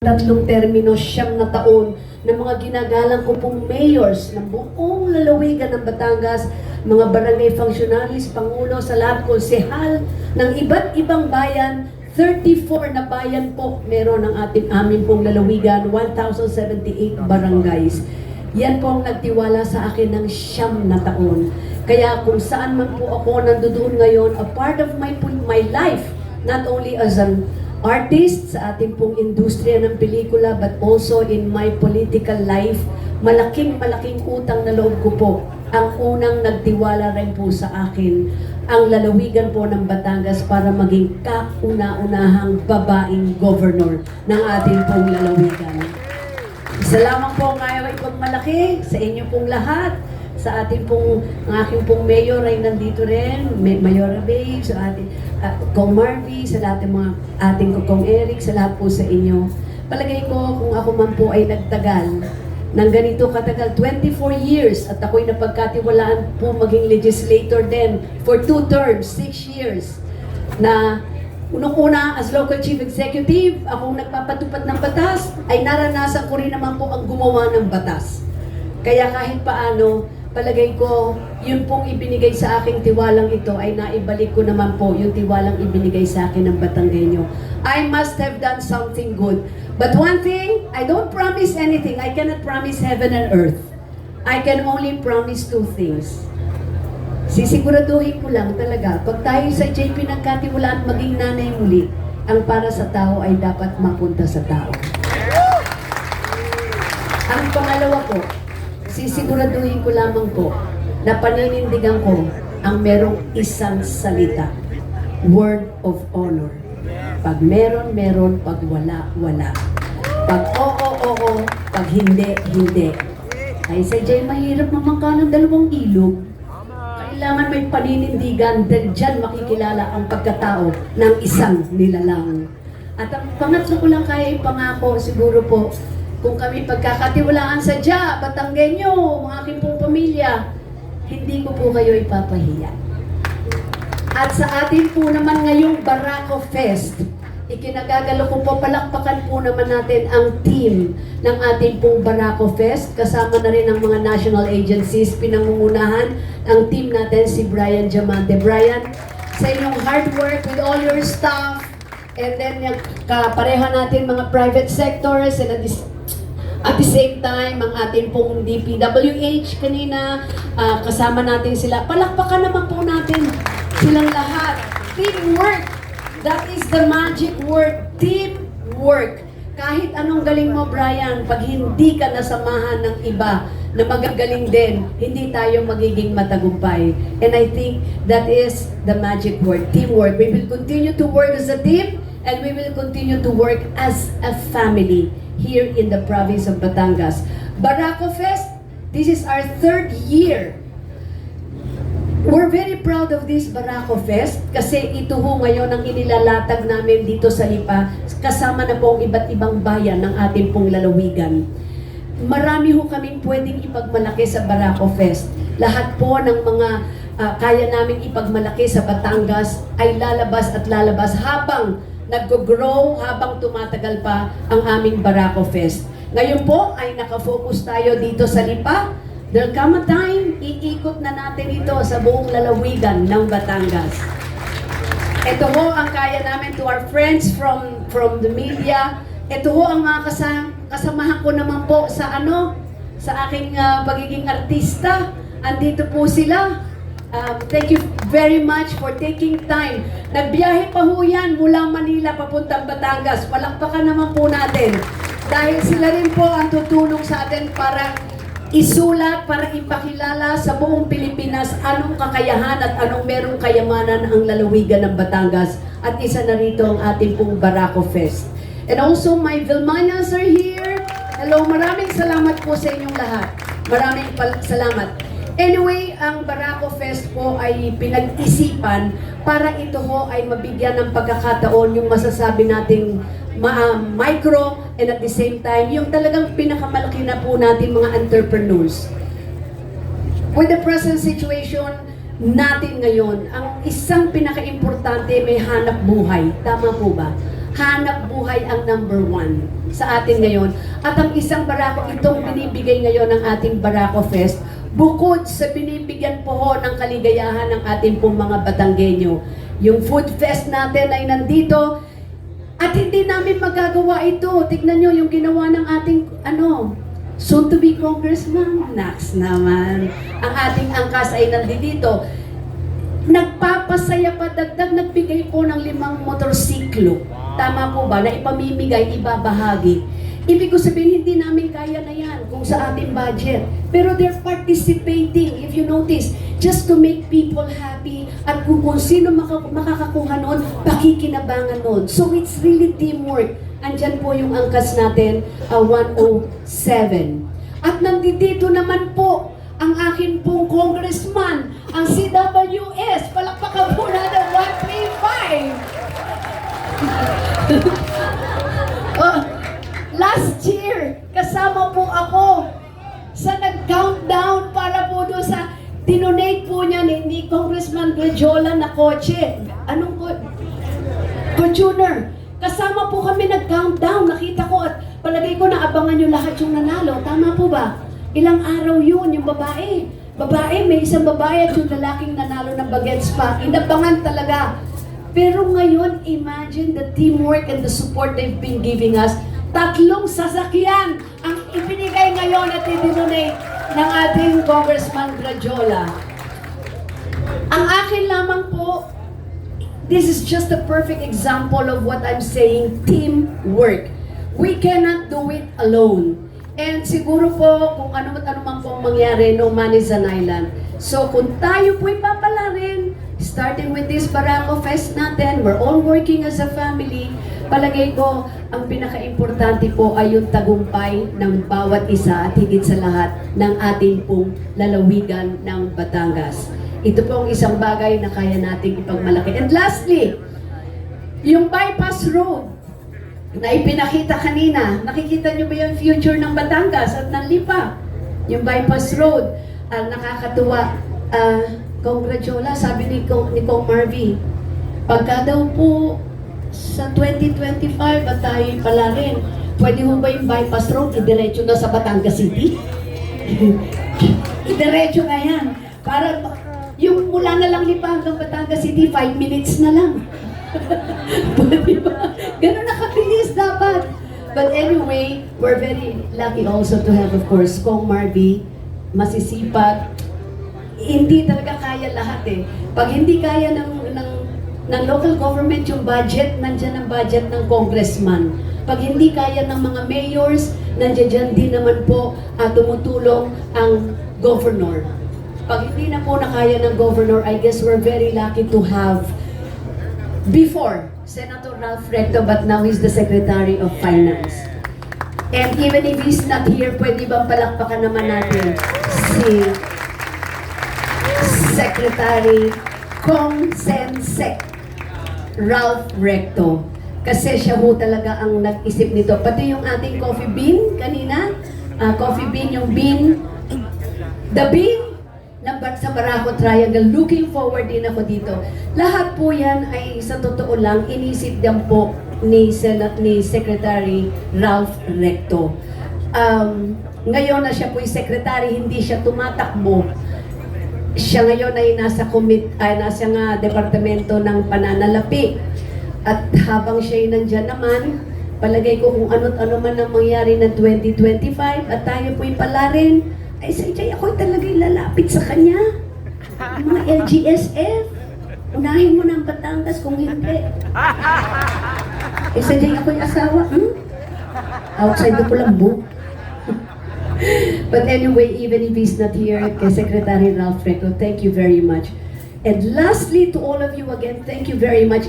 tatlong termino, 9 na taon ng mga ginagalang ko pong mayors ng buong lalawigan ng Batangas, mga barangay functionaries, pangulo, sa lahat, konsehal ng iba't ibang bayan. 34 na bayan po meron ang amin pong lalawigan, 1,078 barangays. Yan po ang nagtiwala sa akin ng 9 taon. Kaya kung saan man po ako nandoon ngayon, a part of my life, not only as an artist sa ating pong industriya ng pelikula, but also in my political life, malaking utang na loob ko po. Ang unang nagtiwala rin po sa akin, ang lalawigan po ng Batangas para maging kauna-unahang babaeng governor ng ating pong lalawigan. Salamat po ngayon ay pagmalaki sa inyo pong lahat, sa ating pong, ang aking pong mayor ay nandito rin, Mayor Babe, sa ating Kong Marvy, sa lahat ng mga ating Kong Eric, sa lahat po sa inyo. Palagay ko kung ako man po ay nagtagal ng ganito katagal, 24 years, at ako'y napagkatiwalaan po maging legislator din for 2 terms, 6 years, na unang-una as local chief executive, akong nagpapatupad ng batas, ay naranasan ko rin naman po ang gumawa ng batas. Kaya kahit paano, palagay ko, yun pong ibinigay sa aking tiwalang ito ay naibalik ko naman po yung tiwalang ibinigay sa akin ng Batanggenyo. I must have done something good. But one thing, I don't promise anything. I cannot promise heaven and earth. I can only promise 2 things. Sisiguraduhin ko lang talaga, pag tayo sa JP nagkatiwalaan maging nanay muli, ang para sa tao ay dapat mapunta sa tao. Ang pangalawa po, sisiguraduhin ko lamang po na paninindigan ko ang merong isang salita. Word of honor. Pag meron, meron. Pag wala, wala. Pag oo, pag hindi, hindi. Ay sadya'y mahirap mamangka ng 2 ilog. Kailangan may paninindigan, dahil dyan makikilala ang pagkatao ng isang nilalang. At ang pangatlo ko lang kaya ipangako, siguro po, kung kami pagkakatiwalaan sa Diya, Batanggenyo, mga aking pong pamilya, hindi ko po kayo ipapahiya. At sa atin po naman ngayong Barako Fest, ikinagagalo ko po, palakpakan po naman natin ang team ng ating pong Barako Fest. Kasama na rin ang mga national agencies, pinangungunahan ang team natin si Brian Diamante. Brian, sa inyong hard work with all your staff, and then yung kapareha natin mga private sectors, and at the same time, ang ating pong DPWH kanina, kasama natin sila. Palakpakan naman po natin silang lahat. Teamwork. That is the magic word. Teamwork. Kahit anong galing mo, Brian, pag hindi ka nasamahan ng iba na magagaling din, hindi tayo magiging matagumpay. And I think that is the magic word. Teamwork. We will continue to work as a team, and we will continue to work as a family here in the province of Batangas. Barako Fest, this is our 3rd year. We're very proud of this Barako Fest kasi ito ho ngayon ang inilalatag namin dito sa Lipa, kasama na po ang iba't ibang bayan ng ating pong lalawigan. Marami ho kaming pwedeng ipagmalaki sa Barako Fest. Lahat po ng mga kaya naming ipagmalaki sa Batangas ay lalabas at lalabas habang nag-grow, habang tumatagal pa ang aming Barako Fest. Ngayon po ay nakafocus tayo dito sa Lipa. There'll come a time, iikot na natin ito sa buong lalawigan ng Batangas. Ito ho ang kaya namin to our friends from the media. Ito ho ang mga kasamahan ko naman po sa sa aking pagiging artista. Andito po sila. Thank you very much for taking time. Nagbiyahe pa ho yan mula Manila papuntang Batangas. Palakpakan naman po natin. Dahil sila rin po ang tutulong sa atin para isulat, para ipakilala sa buong Pilipinas anong kakayahan at anong merong kayamanan ang lalawigan ng Batangas. At isa na rito ang ating pong Barako Fest. And also my Vilmañas are here. Hello, maraming salamat po sa inyong lahat. Maraming salamat. Anyway, ang Barako Fest po ay pinag-isipan para ito ho ay mabigyan ng pagkakataon yung masasabi nating micro, and at the same time, yung talagang pinakamalaki na po natin mga entrepreneurs. With the present situation natin ngayon, ang isang pinaka-importante may hanap buhay. Tama po ba? hanap buhay ang number one sa atin ngayon. At ang isang barako, itong binibigay ngayon ng ating Barako Fest, bukod sa binibigyan po ho ng kaligayahan ng ating pong mga Batanggenyo. Yung food fest natin ay nandito at hindi namin magagawa ito. Tignan nyo yung ginawa ng ating soon to be Congressman. Nax naman. Ang ating angkas ay nandito. Nagpapasaya pa dagdag, nagbigay po ng 5 motorsiklo. Tama po ba? Na ipamimigay, ibabahagi. Ibig ko sabihin, hindi namin kaya na yan kung sa ating budget. Pero they're participating, if you notice, just to make people happy at kung sino makakakuha nun, pakikinabangan nun. So it's really teamwork. Andyan po yung angkas natin, 107. At nandito naman po ang akin pong congressman, ang CWS. Palakpakan po natin, 135. Last year, kasama po ako sa nag-countdown para po doon sa dinonate po niya ni Congressman Gladiola na kotse. Anong Fortuner. Kasama po kami nag-countdown. Nakita ko at palagay ko na abangan nyo lahat yung nanalo. Tama po ba? Ilang araw yun, yung babae. May isang babae at yung lalaking nanalo ng bagets pa. Inabangan talaga. Pero ngayon, imagine the teamwork and the support they've been giving us. 3 sasakyan ang ibinigay ngayon at i-donate ng ating Congressman Gladiola. Ang akin lamang po, this is just a perfect example of what I'm saying, teamwork. We cannot do it alone. And siguro po, kung ano man po mangyari, no man is an island. So kung tayo po'y papalarin, starting with this Barako Fest natin, we're all working as a family. Palagay ko, ang pinaka-importante po ay yung tagumpay ng bawat isa at higit sa lahat ng ating pong lalawigan ng Batangas. Ito po ang isang bagay na kaya nating ipagmalaki. And lastly, yung bypass road na ipinakita kanina, nakikita nyo ba yung future ng Batangas at ng Lipa? Yung bypass road, nakakatuwa. Kong Gladiola, sabi ni Kong Marvy, pagka daw po sa 2025 at tayo pala rin, pwede mo ba yung bypass road, idiretso na sa Batangas City? Idiretso na yan. Para yung mula na lang Lipa hanggang Batangas City, 5 minutes na lang. Diba? Ganun na kabilis dapat. But anyway, we're very lucky also to have, of course, Kong Marvy, masisipag. Hindi talaga kaya lahat eh. Pag hindi kaya ng local government yung budget, nandyan ang budget ng congressman. Pag hindi kaya ng mga mayors, nandyan din naman po tumutulong ang governor. Pag hindi na po nakaya ng governor, I guess we're very lucky to have before Senator Ralph Recto, but now he's the Secretary of Finance. And even if he's not here, pwede bang palakpakan naman natin si Secretary Kong Sensek Ralph Recto. Kasi siya ho talaga ang nag-isip nito. Pati yung ating coffee bean kanina, coffee bean, yung bean, the bean, sa Barako Triangle. Looking forward din ako dito. Lahat po yan ay sa totoo lang, inisip din po ni Secretary Ralph Recto. Ngayon na siya po yung secretary, hindi siya tumatakbo. Siya ngayon ay nasa departamento ng pananalapi. At habang siya'y nandyan naman, palagay ko kung ano man ang mangyari ng 2025 at tayo po'y pala rin, ay sadya'y ako'y talaga'y lalapit sa kanya. Mga LGSF, unahin mo ng Batangas kung hindi. Sadya'y ako'y asawa, outside the Pulambo. But anyway, even if he's not here, kay Secretary Ralph Recto, thank you very much. And lastly, to all of you again, thank you very much.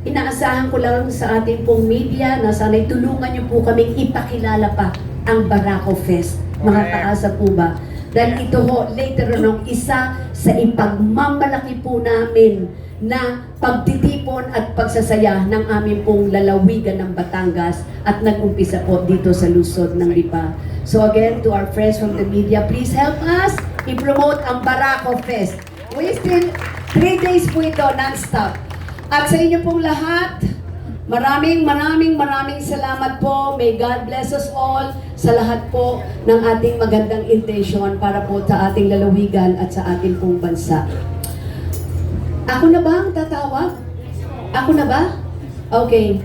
Inaasahan ko lang sa ating pong media na sana'y tulungan niyo po kaming ipakilala pa ang Barako Fest. Makakaasa po ba? Dahil ito ho, later on, isa sa ipagmamalaki po namin na pagtitipon at pagsasaya ng aming pong lalawigan ng Batangas at nag-umpisa po dito sa lungsod ng Lipa. So again, to our friends from the media, please help us i-promote ang Barako Fest. We still 3 days po ito, non-stop. At sa inyo pong lahat, Maraming salamat po. May God bless us all sa lahat po ng ating magandang intention para po sa ating lalawigan at sa ating pong bansa. Ako na ba ang tatawag? Ako na ba? Okay.